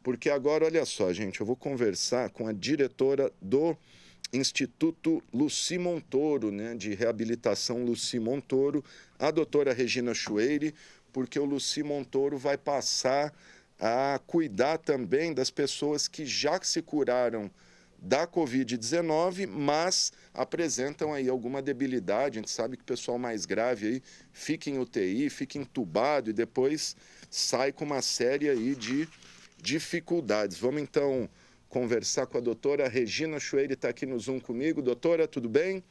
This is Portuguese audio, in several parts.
porque agora, olha só, gente, eu vou conversar com a diretora do Instituto Luci Montoro, né, de reabilitação Luci Montoro, a doutora Regina Chueire, porque o Luci Montoro vai passar a cuidar também das pessoas que já se curaram da Covid-19, mas apresentam aí alguma debilidade. A gente sabe que o pessoal mais grave aí fica em UTI, fica entubado e depois sai com uma série aí de dificuldades. Vamos então conversar com a doutora Regina Chueire, está aqui no Zoom comigo. Doutora, tudo bem?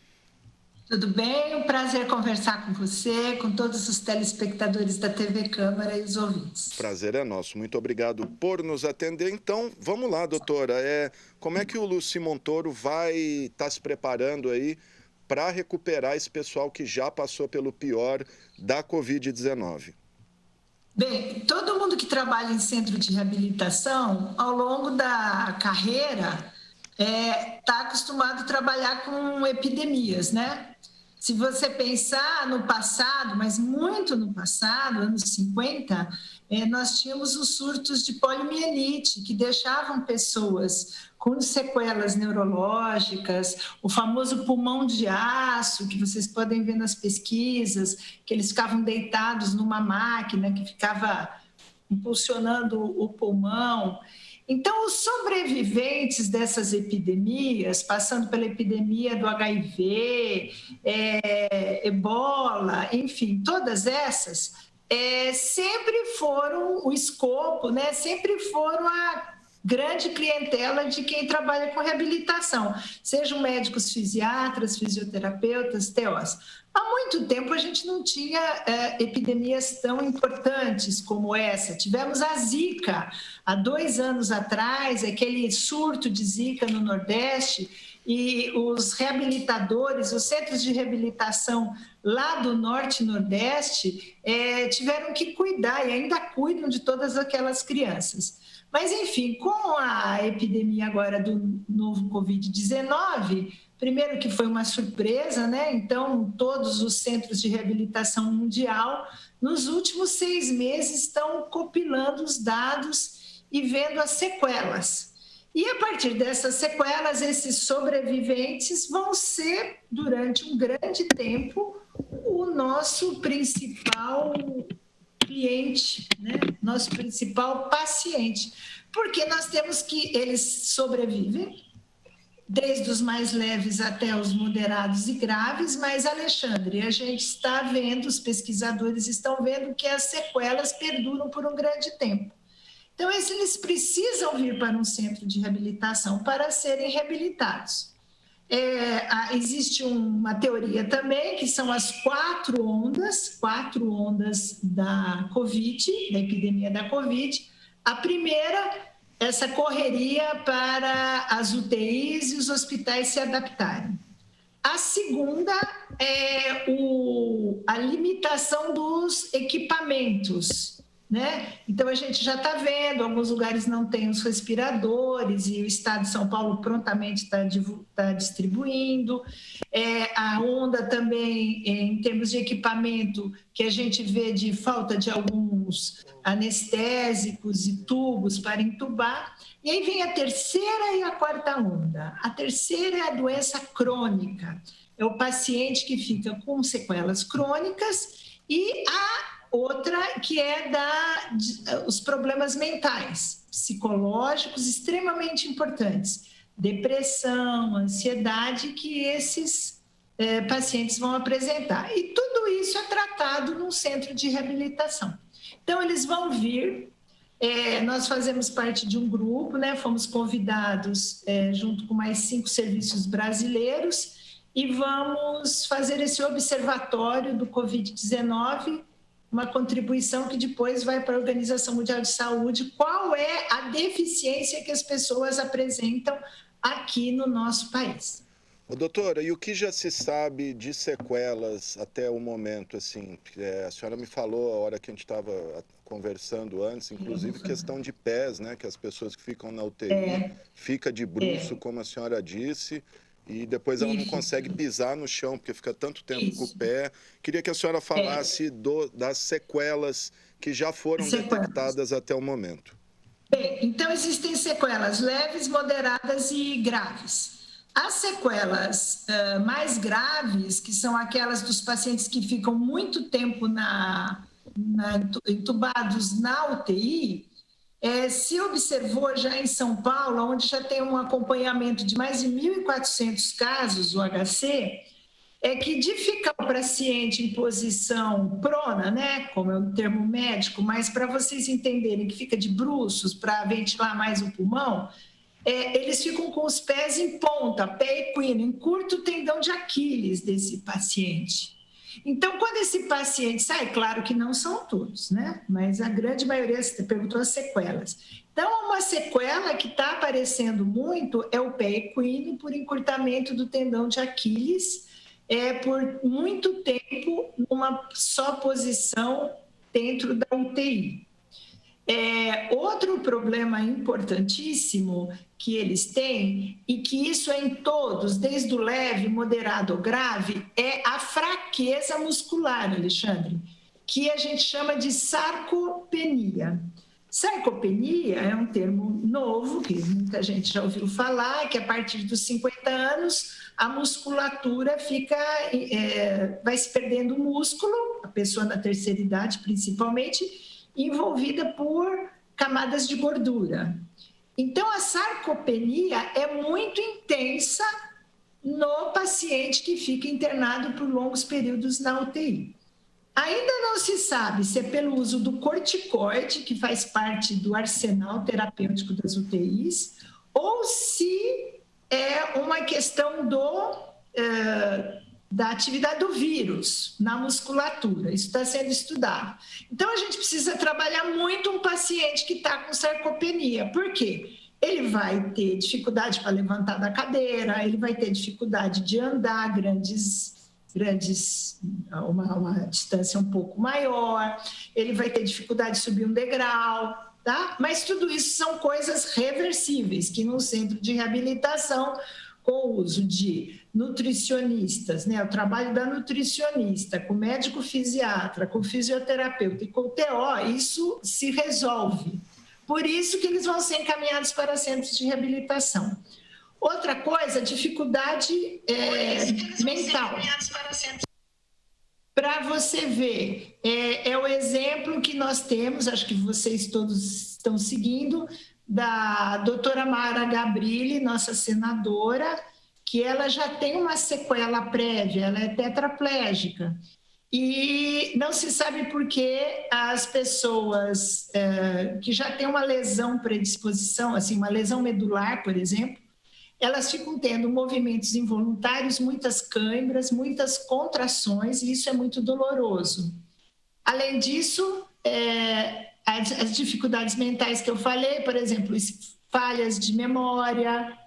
Tudo bem? Um prazer conversar com você, com todos os telespectadores da TV Câmara e os ouvintes. Prazer é nosso. Muito obrigado por nos atender. Então, vamos lá, doutora. Como é que o Luci Montoro vai estar se preparando aí para recuperar esse pessoal que já passou pelo pior da Covid-19? Bem, todo mundo que trabalha em centro de reabilitação, ao longo da carreira, está acostumado a trabalhar com epidemias, né? Se você pensar no passado, mas muito no passado, anos 50, nós tínhamos os surtos de poliomielite, que deixavam pessoas com sequelas neurológicas, o famoso pulmão de aço, que vocês podem ver nas pesquisas, que eles ficavam deitados numa máquina que ficava impulsionando o pulmão. Então, os sobreviventes dessas epidemias, passando pela epidemia do HIV, ebola, enfim, todas essas, sempre foram o escopo, né? Sempre foram a grande clientela de quem trabalha com reabilitação, sejam médicos fisiatras, fisioterapeutas, TOs. Há muito tempo a gente não tinha epidemias tão importantes como essa. Tivemos a Zika há 2 anos atrás, aquele surto de Zika no Nordeste, e os reabilitadores, os centros de reabilitação lá do Norte e Nordeste tiveram que cuidar e ainda cuidam de todas aquelas crianças. Mas, enfim, com a epidemia agora do novo Covid-19, primeiro que foi uma surpresa, né? Então, todos os centros de reabilitação mundial, nos últimos 6 meses, estão compilando os dados e vendo as sequelas. E, a partir dessas sequelas, esses sobreviventes vão ser, durante um grande tempo, o nosso principal cliente, né? Nosso principal paciente, porque nós temos que eles sobrevivem, desde os mais leves até os moderados e graves, mas, Alexandre, a gente está vendo, os pesquisadores estão vendo que as sequelas perduram por um grande tempo. Então, eles precisam vir para um centro de reabilitação para serem reabilitados. Existe uma teoria também, que são as 4 ondas da Covid, da epidemia da Covid. A primeira, essa correria para as UTIs e os hospitais se adaptarem. A segunda é a limitação dos equipamentos, né? Então, a gente já está vendo, alguns lugares não têm os respiradores e o Estado de São Paulo prontamente está distribuindo. A onda também, em termos de equipamento, que a gente vê de falta de alguns anestésicos e tubos para entubar. E aí vem a terceira e a quarta onda. A terceira é a doença crônica. É o paciente que fica com sequelas crônicas, e a outra que é os problemas mentais, psicológicos, extremamente importantes. Depressão, ansiedade, que esses pacientes vão apresentar. E tudo isso é tratado num centro de reabilitação. Então, eles vão vir, nós fazemos parte de um grupo, né? Fomos convidados junto com mais 5 serviços brasileiros, e vamos fazer esse observatório do Covid-19, uma contribuição que depois vai para a Organização Mundial de Saúde. Qual é a deficiência que as pessoas apresentam aqui no nosso país? Doutora, e o que já se sabe de sequelas até o momento? Assim, a senhora me falou a hora que a gente estava conversando antes, inclusive questão de pés, né? Que as pessoas que ficam na UTI fica de bruço, como a senhora disse, e depois ela não consegue pisar no chão, porque fica tanto tempo com o pé. Queria que a senhora falasse das sequelas que já foram detectadas até o momento. Bem, então existem sequelas leves, moderadas e graves. As sequelas mais graves, que são aquelas dos pacientes que ficam muito tempo entubados na UTI, se observou já em São Paulo, onde já tem um acompanhamento de mais de 1.400 casos, o HC, é que de ficar o paciente em posição prona, né, como é o termo médico, mas para vocês entenderem que fica de bruços para ventilar mais o pulmão, eles ficam com os pés em ponta, pé equino, encurta o tendão de Aquiles desse paciente. Então, quando esse paciente sai, claro que não são todos, né? Mas a grande maioria, você perguntou as sequelas. Então, uma sequela que está aparecendo muito é o pé equino por encurtamento do tendão de Aquiles, por muito tempo numa só posição dentro da UTI. Outro problema importantíssimo que eles têm, e que isso é em todos, desde o leve, moderado ou grave, é a fraqueza muscular, Alexandre, que a gente chama de sarcopenia. Sarcopenia é um termo novo, que muita gente já ouviu falar, que a partir dos 50 anos a musculatura vai se perdendo o músculo, a pessoa na terceira idade principalmente, envolvida por camadas de gordura. Então, a sarcopenia é muito intensa no paciente que fica internado por longos períodos na UTI. Ainda não se sabe se é pelo uso do corticoide, que faz parte do arsenal terapêutico das UTIs, ou se é uma questão da atividade do vírus na musculatura. Isso está sendo estudado. Então, a gente precisa trabalhar muito um paciente que está com sarcopenia. Por quê? Ele vai ter dificuldade para levantar da cadeira, ele vai ter dificuldade de andar uma distância um pouco maior, ele vai ter dificuldade de subir um degrau, tá? Mas tudo isso são coisas reversíveis, que no centro de reabilitação, com o uso de nutricionistas, né, o trabalho da nutricionista, com o médico fisiatra, com o fisioterapeuta e com o TO, isso se resolve. Por isso que eles vão ser encaminhados para centros de reabilitação. Outra coisa, dificuldade mental. Para você ver, é o exemplo que nós temos, acho que vocês todos estão seguindo, da doutora Mara Gabrilli, nossa senadora, que ela já tem uma sequela prévia, ela é tetraplégica. E não se sabe por que as pessoas que já têm uma lesão predisposição, assim, uma lesão medular, por exemplo, elas ficam tendo movimentos involuntários, muitas câimbras, muitas contrações, e isso é muito doloroso. Além disso, as dificuldades mentais que eu falei, por exemplo, falhas de memória,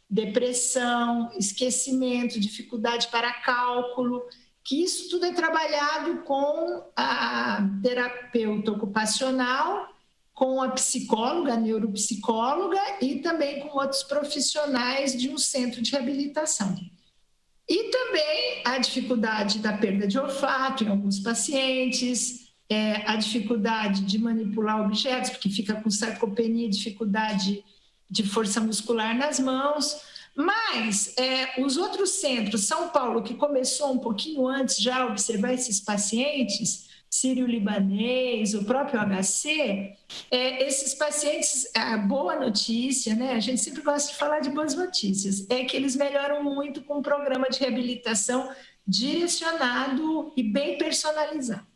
depressão, esquecimento, dificuldade para cálculo, que isso tudo é trabalhado com a terapeuta ocupacional, com a psicóloga, a neuropsicóloga e também com outros profissionais de um centro de reabilitação. E também a dificuldade da perda de olfato em alguns pacientes, a dificuldade de manipular objetos, porque fica com sarcopenia, dificuldade de força muscular nas mãos. Mas os outros centros, São Paulo, que começou um pouquinho antes já a observar esses pacientes, sírio-libanês, o próprio HC, esses pacientes, a boa notícia, né? A gente sempre gosta de falar de boas notícias, é que eles melhoram muito com um programa de reabilitação direcionado e bem personalizado.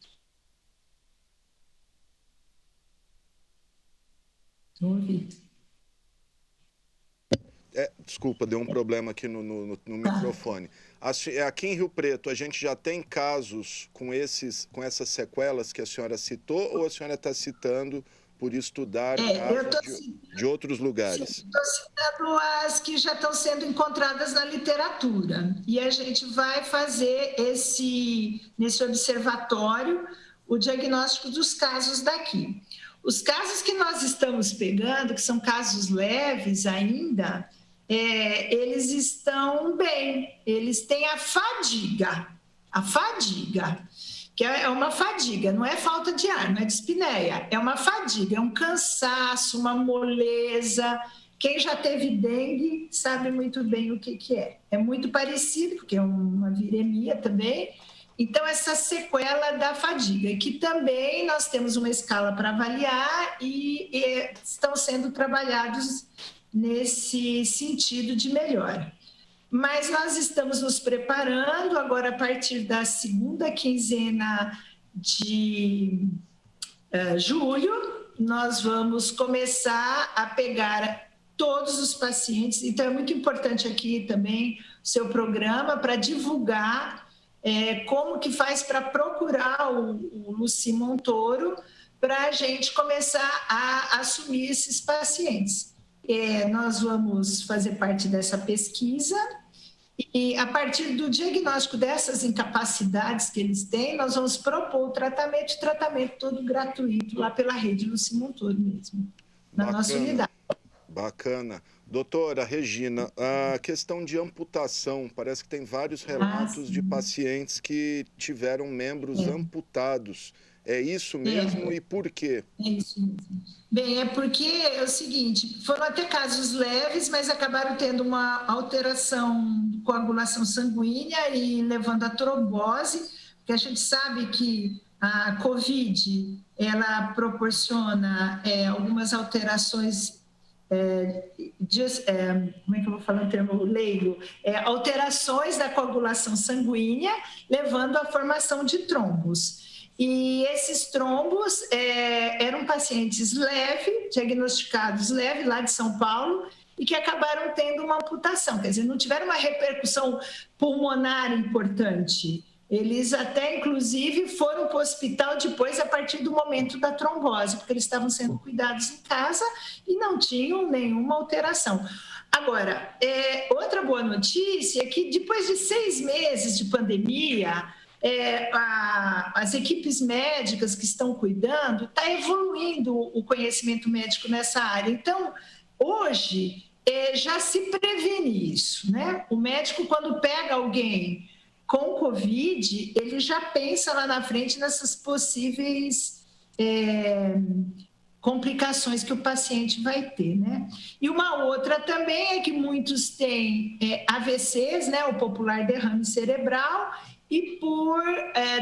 Desculpa, deu um problema aqui no microfone. Aqui em Rio Preto, a gente já tem casos com essas sequelas que a senhora citou, ou a senhora está citando por estudar casos de outros lugares? Estou citando as que já estão sendo encontradas na literatura. E a gente vai fazer nesse observatório o diagnóstico dos casos daqui. Os casos que nós estamos pegando, que são casos leves ainda, eles estão bem, eles têm a fadiga. que é uma fadiga, não é falta de ar, não é dispneia, é uma fadiga, é um cansaço, uma moleza. Quem já teve dengue sabe muito bem o que é. É muito parecido, porque é uma viremia também. Então, essa sequela da fadiga, que também nós temos uma escala para avaliar e estão sendo trabalhados nesse sentido de melhora. Mas nós estamos nos preparando agora a partir da segunda quinzena de julho, nós vamos começar a pegar todos os pacientes. Então, é muito importante aqui também o seu programa para divulgar como que faz para procurar o Luci Montoro para a gente começar a assumir esses pacientes. Nós vamos fazer parte dessa pesquisa e, a partir do diagnóstico dessas incapacidades que eles têm, nós vamos propor o tratamento todo gratuito lá pela rede Luci Montoro mesmo, na nossa unidade. Bacana. Doutora Regina, a questão de amputação, parece que tem vários relatos de pacientes que tiveram membros amputados. É isso mesmo? E por quê? É isso mesmo. Bem, é porque é o seguinte, foram até casos leves, mas acabaram tendo uma alteração de coagulação sanguínea e levando à trombose, porque a gente sabe que a COVID, ela proporciona algumas alterações como é que eu vou falar o termo leigo? Alterações da coagulação sanguínea, levando à formação de trombos. E esses trombos eram pacientes diagnosticados leve, lá de São Paulo, e que acabaram tendo uma amputação, quer dizer, não tiveram uma repercussão pulmonar importante. Eles até, inclusive, foram para o hospital depois, a partir do momento da trombose, porque eles estavam sendo cuidados em casa e não tinham nenhuma alteração. Agora, outra boa notícia é que depois de 6 meses de pandemia, as equipes médicas que estão cuidando, está evoluindo o conhecimento médico nessa área. Então, hoje, já se previne isso, né? O médico, quando pega alguém com Covid, ele já pensa lá na frente nessas possíveis complicações que o paciente vai ter, né? E uma outra também é que muitos têm AVCs, né? O popular derrame cerebral, e por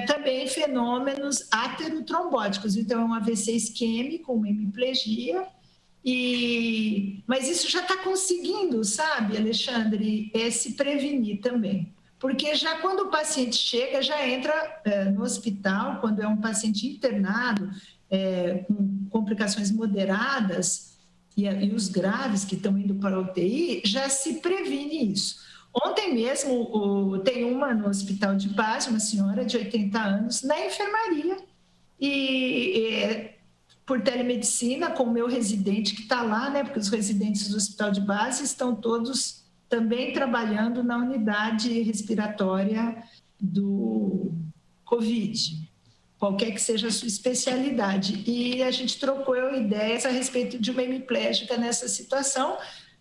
também fenômenos aterotrombóticos. Então, é um AVC isquêmico, uma hemiplegia, mas isso já está conseguindo, sabe, Alexandre, se prevenir também. Porque já quando o paciente chega, já entra no hospital, quando é um paciente internado, com complicações moderadas e os graves que estão indo para a UTI, já se previne isso. Ontem mesmo, tem uma no hospital de base, uma senhora de 80 anos, na enfermaria, e por telemedicina, com o meu residente que está lá, né, porque os residentes do hospital de base estão todos também trabalhando na unidade respiratória do Covid, qualquer que seja a sua especialidade. E a gente trocou ideias a respeito de uma hemiplégica nessa situação.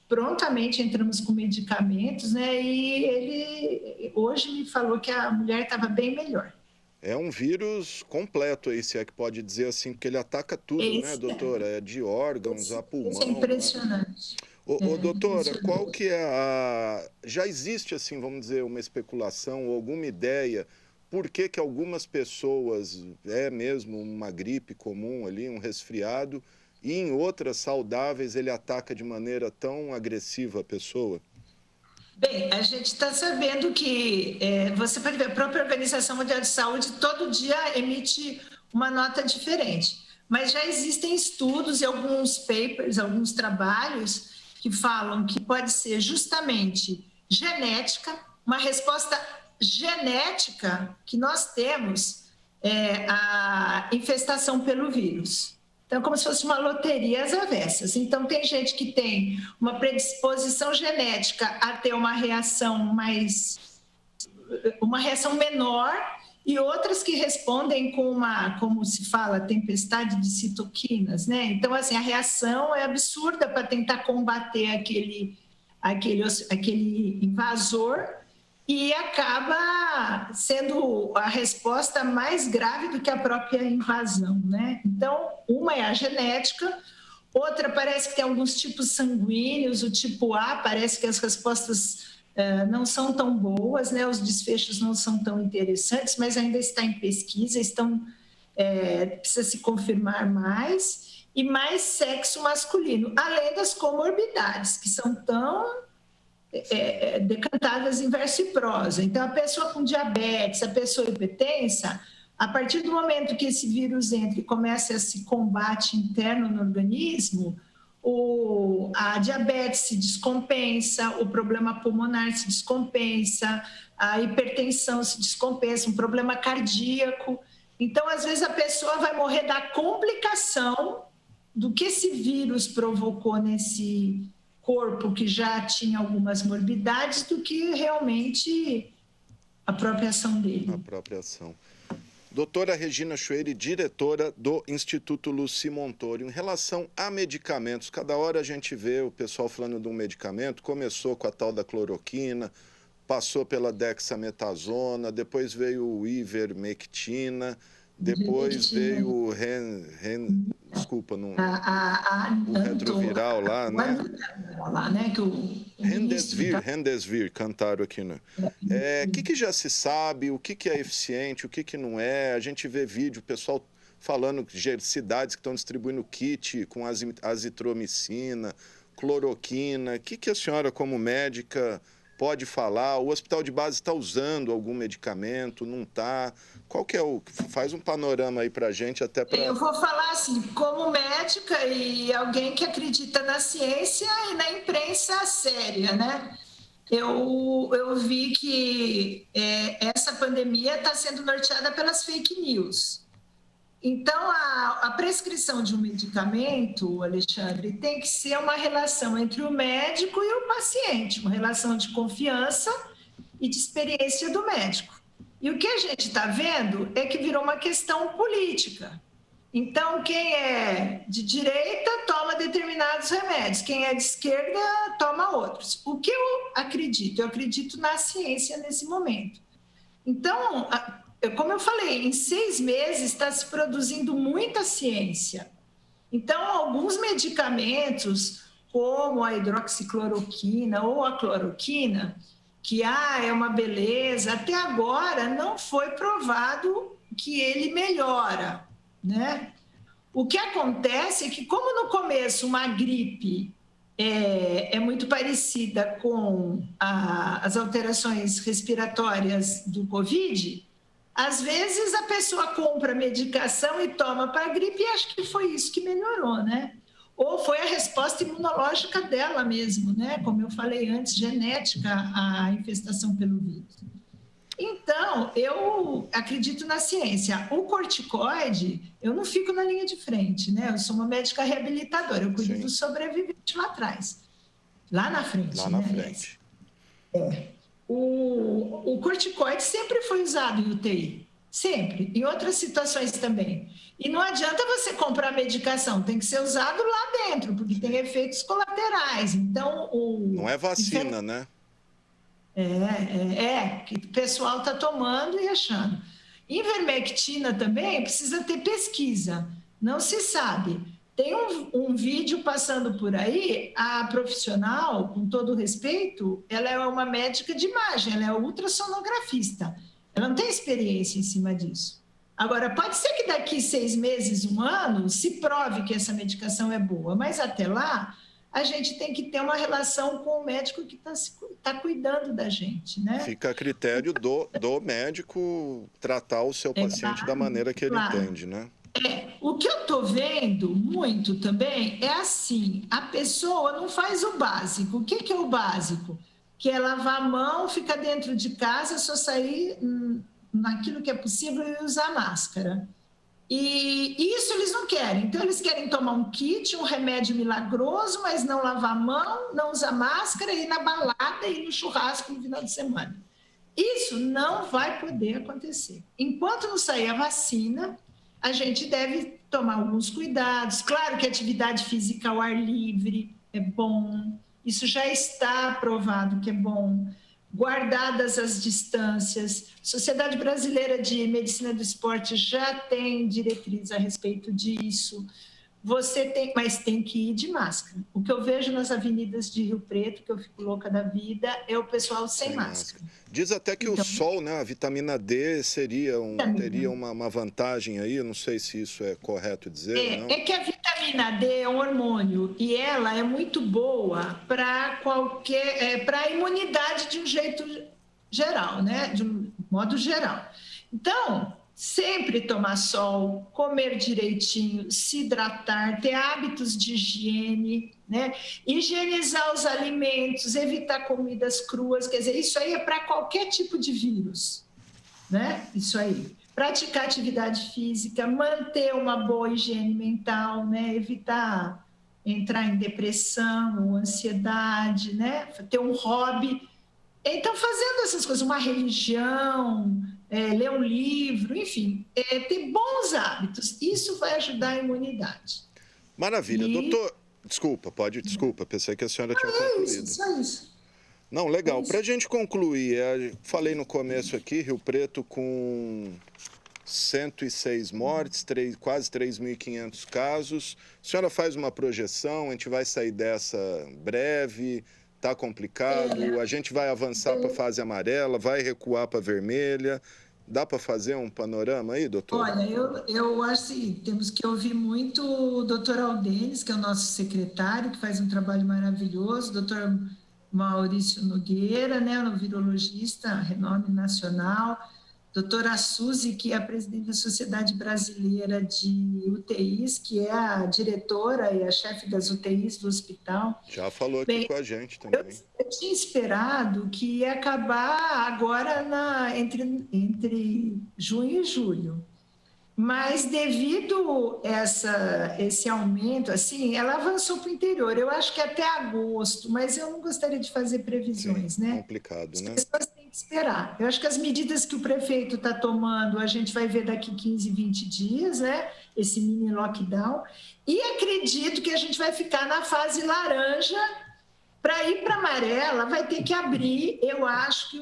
Prontamente entramos com medicamentos, né? E ele hoje me falou que a mulher estava bem melhor. É um vírus completo aí, se é que pode dizer assim, porque ele ataca tudo, né, doutora? É de órgãos a pulmão. Isso é impressionante. Ô, doutora, qual que é já existe, assim, vamos dizer, uma especulação ou alguma ideia por que algumas pessoas mesmo uma gripe comum ali, um resfriado, e em outras saudáveis ele ataca de maneira tão agressiva a pessoa? Bem, a gente está sabendo que você pode ver, a própria Organização Mundial de Saúde todo dia emite uma nota diferente, mas já existem estudos e alguns papers, alguns trabalhos que falam que pode ser justamente genética, uma resposta genética que nós temos a infestação pelo vírus. Então, é como se fosse uma loteria às avessas. Então, tem gente que tem uma predisposição genética a ter uma reação menor, e outras que respondem com como se fala, tempestade de citoquinas, né? Então, assim, a reação é absurda para tentar combater aquele invasor, e acaba sendo a resposta mais grave do que a própria invasão, né? Então, uma é a genética, outra parece que tem alguns tipos sanguíneos, o tipo A parece que as respostas não são tão boas, né? Os desfechos não são tão interessantes, mas ainda está em pesquisa, precisa se confirmar mais, e mais sexo masculino, além das comorbidades, que são tão decantadas em verso e prosa. Então, a pessoa com diabetes, a pessoa hipertensa, a partir do momento que esse vírus entra e começa esse combate interno no organismo, a diabetes se descompensa, o problema pulmonar se descompensa, a hipertensão se descompensa, um problema cardíaco. Então, às vezes, a pessoa vai morrer da complicação do que esse vírus provocou nesse corpo que já tinha algumas morbidades do que realmente a própria ação dele. A própria ação. Doutora Regina Schweire, diretora do Instituto Luci-Montoro. Em relação a medicamentos, cada hora a gente vê o pessoal falando de um medicamento, começou com a tal da cloroquina, passou pela dexametasona, depois veio o ivermectina, depois veio o desculpa, não, o retroviral lá, né? Remdesivir, cantaram aqui, né? O que já se sabe, o que é eficiente, o que não é? A gente vê vídeo, o pessoal falando de cidades que estão distribuindo kit com azitromicina, cloroquina. O que a senhora, como médica, pode falar? O hospital de base está usando algum medicamento, não está? Qual que é faz um panorama aí para a gente, até para... Eu vou falar assim, como médica e alguém que acredita na ciência e na imprensa séria, né? Eu vi que essa pandemia está sendo norteada pelas fake news. Então, a prescrição de um medicamento, Alexandre, tem que ser uma relação entre o médico e o paciente, uma relação de confiança e de experiência do médico. E o que a gente está vendo é que virou uma questão política. Então, quem é de direita toma determinados remédios, quem é de esquerda toma outros. O que eu acredito? Eu acredito na ciência nesse momento. Então, como eu falei, em 6 meses está se produzindo muita ciência. Então, alguns medicamentos, como a hidroxicloroquina ou a cloroquina, que é uma beleza, até agora não foi provado que ele melhora, né? O que acontece é que, como no começo uma gripe é muito parecida com as alterações respiratórias do Covid, às vezes a pessoa compra medicação e toma para a gripe e acha que foi isso que melhorou, né? Ou foi a resposta imunológica dela mesmo, né? Como eu falei antes, genética, a infestação pelo vírus. Então, eu acredito na ciência. O corticoide, eu não fico na linha de frente, né? Eu sou uma médica reabilitadora, eu cuido do sobrevivente lá atrás, lá na frente. Lá na frente. O corticoide sempre foi usado em UTI, sempre, em outras situações também. E não adianta você comprar medicação, tem que ser usado lá dentro, porque tem efeitos colaterais. Então, não é vacina, né? Que o pessoal está tomando e achando. Ivermectina também precisa ter pesquisa, não se sabe. Tem um vídeo passando por aí, a profissional, com todo respeito, ela é uma médica de imagem, ela é ultrassonografista, ela não tem experiência em cima disso. Agora, pode ser que daqui 6 meses, 1 ano, se prove que essa medicação é boa, mas até lá, a gente tem que ter uma relação com o médico que está cuidando da gente, né? Fica a critério do médico tratar o seu paciente da maneira que ele entende, né? O que eu estou vendo muito também é assim, a pessoa não faz o básico. O que é o básico? Que é lavar a mão, ficar dentro de casa, só sair naquilo que é possível e usar máscara. E isso eles não querem. Então, eles querem tomar um kit, um remédio milagroso, mas não lavar a mão, não usar máscara, ir na balada e ir no churrasco no final de semana. Isso não vai poder acontecer. Enquanto não sair a vacina, a gente deve tomar alguns cuidados. Claro que a atividade física ao ar livre é bom, isso já está provado que é bom. guardadas as distâncias. A Sociedade Brasileira de Medicina do Esporte já tem diretriz a respeito disso. Você tem, mas tem que ir de máscara. O que eu vejo nas avenidas de Rio Preto, que eu fico louca da vida, é o pessoal sem máscara. Diz até que então, o sol, né, a vitamina D teria uma vantagem aí, eu não sei se isso é correto dizer. Não. É que a vitamina D é um hormônio e ela é muito boa para para a imunidade de um jeito geral, né? De um modo geral. Então, sempre tomar sol, comer direitinho, se hidratar, ter hábitos de higiene, né? Higienizar os alimentos, evitar comidas cruas, quer dizer, isso aí é para qualquer tipo de vírus, né? Isso aí. Praticar atividade física, manter uma boa higiene mental, né? Evitar entrar em depressão ou ansiedade, né? Ter um hobby. Então, fazendo essas coisas, uma religião, ler um livro, enfim, ter bons hábitos, isso vai ajudar a imunidade. Maravilha. Doutor, desculpa, pensei que a senhora tinha concluído. Só isso. Não, legal. Para a gente concluir, falei no começo aqui, Rio Preto com 106 mortes, quase 3.500 casos. A senhora faz uma projeção, a gente vai sair dessa breve... Está complicado, a gente vai avançar para a fase amarela, vai recuar para a vermelha. Dá para fazer um panorama aí, doutor? Olha, eu acho que temos que ouvir muito o doutor Aldenes, que é o nosso secretário, que faz um trabalho maravilhoso, o doutor Maurício Nogueira, né, o virologista, renome nacional, doutora Suzy, que é a presidente da Sociedade Brasileira de UTIs, que é a diretora e a chefe das UTIs do hospital. Já falou aqui com a gente também. Eu tinha esperado que ia acabar agora entre junho e julho. Mas devido esse aumento, assim, ela avançou para o interior. Eu acho que até agosto, mas eu não gostaria de fazer previsões, Sim, né? Complicado, né? As pessoas têm que esperar. Eu acho que as medidas que o prefeito está tomando, a gente vai ver daqui 15, 20 dias, né? Esse mini lockdown. E acredito que a gente vai ficar na fase laranja. Para ir para amarela, vai ter que abrir, eu acho que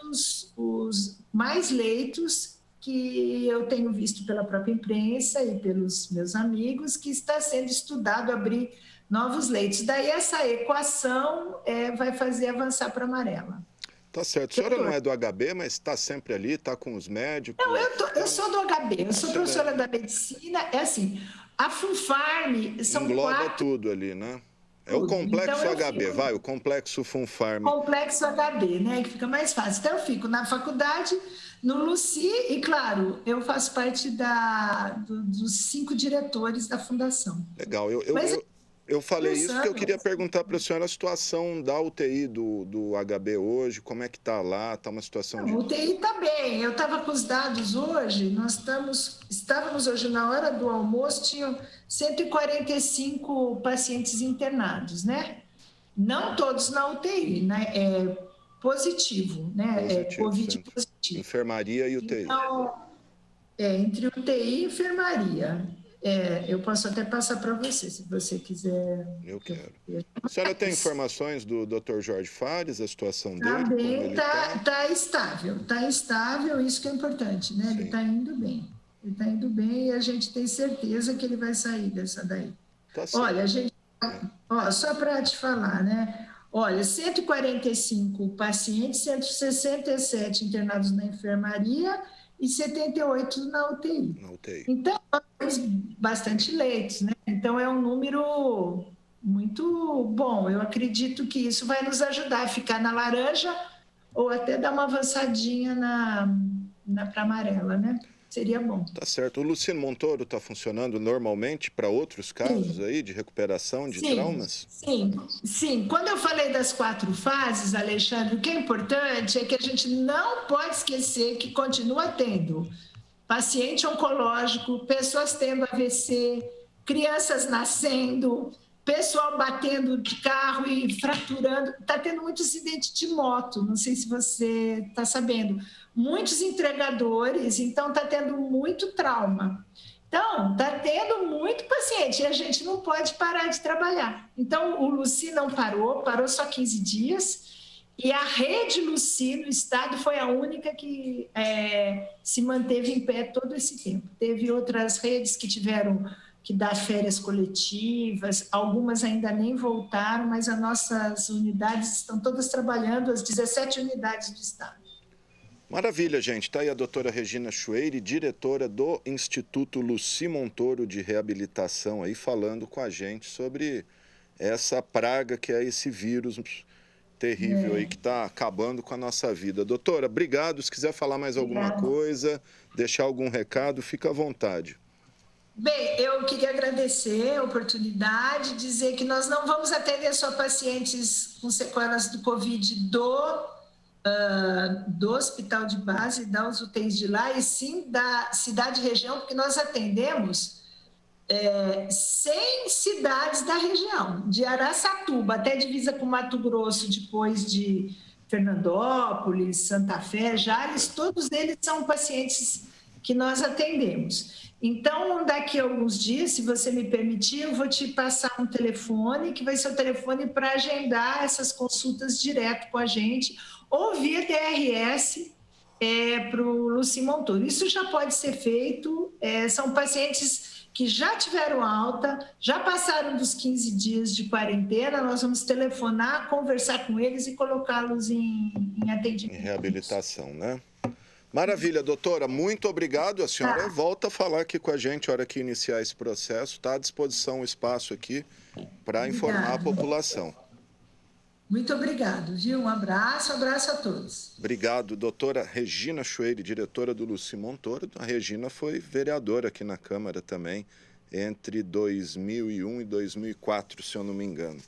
os mais leitos que eu tenho visto pela própria imprensa e pelos meus amigos, que está sendo estudado abrir novos leitos. Daí essa equação vai fazer avançar para amarela. Tá certo. A senhora não é do HB, mas está sempre ali, está com os médicos? Não, eu sou do HB, eu sou professora da medicina. É assim, a FUNFARM são engloba tudo ali, né? É o complexo então, HB, o complexo FUNFARM. Complexo HB, né? Que fica mais fácil. Então, eu fico na faculdade, no Luci, e, claro, eu faço parte dos 5 diretores da fundação. Legal. Eu falei isso porque eu queria perguntar para a senhora a situação da UTI do HB hoje, como é que está lá, está uma situação de... A UTI está bem, eu estava com os dados hoje, estávamos hoje na hora do almoço, tinham 145 pacientes internados, né? Não todos na UTI, né? É positivo, né? Covid positivo. Enfermaria e UTI. Então, entre UTI e enfermaria. Eu posso até passar para você, se você quiser. Eu quero. A senhora tem informações do Dr. Jorge Fares, a situação dele? Está bem, está estável, isso que é importante, né? Sim. Ele está indo bem. Ele está indo bem e a gente tem certeza que ele vai sair dessa daí. Tá certo. Olha, só para te falar, né? Olha, 145 pacientes, 167 internados na enfermaria e 78 na UTI. Então, nós temos bastante leitos, né? Então, é um número muito bom. Eu acredito que isso vai nos ajudar a ficar na laranja ou até dar uma avançadinha para amarela, né? Seria bom. Tá certo. O Luciano Montoro está funcionando normalmente para outros casos aí de recuperação de traumas? Sim. Quando eu falei das 4 fases, Alexandre, o que é importante é que a gente não pode esquecer que continua tendo paciente oncológico, pessoas tendo AVC, crianças nascendo, pessoal batendo de carro e fraturando. Está tendo muito acidente de moto, não sei se você está sabendo. Muitos entregadores, então está tendo muito trauma. Então, está tendo muito paciente e a gente não pode parar de trabalhar. Então, o Luci não parou só 15 dias E a rede Luci no estado foi a única que se manteve em pé todo esse tempo. Teve outras redes que tiveram que dar férias coletivas, algumas ainda nem voltaram, mas as nossas unidades estão todas trabalhando, as 17 unidades do estado. Maravilha, gente. Está aí a doutora Regina Schweire, diretora do Instituto Luci Montoro de Reabilitação, aí falando com a gente sobre essa praga que é esse vírus terrível aí que está acabando com a nossa vida. Doutora, obrigado. Se quiser falar mais alguma coisa, deixar algum recado, fica à vontade. Bem, eu queria agradecer a oportunidade, dizer que nós não vamos atender só pacientes com sequelas do Covid do hospital de base, das UTIs de lá, e sim da cidade e região, porque nós atendemos 100 cidades da região, de Araçatuba até divisa com Mato Grosso, depois de Fernandópolis, Santa Fé, Jales, todos eles são pacientes que nós atendemos. Então, daqui a alguns dias, se você me permitir, eu vou te passar um telefone, que vai ser o telefone para agendar essas consultas direto com a gente, ou via DRS para o Luci Montoro. Isso já pode ser feito, são pacientes que já tiveram alta, já passaram dos 15 dias de quarentena, nós vamos telefonar, conversar com eles e colocá-los em atendimento. Em reabilitação, né? Maravilha, doutora. Muito obrigado. A senhora volta a falar aqui com a gente a hora que iniciar esse processo. Está à disposição o espaço aqui para informar a população. Muito obrigado, viu? Um abraço a todos. Obrigado, doutora Regina Schweire, diretora do Luci Montoro. A Regina foi vereadora aqui na Câmara também, entre 2001 e 2004, se eu não me engano.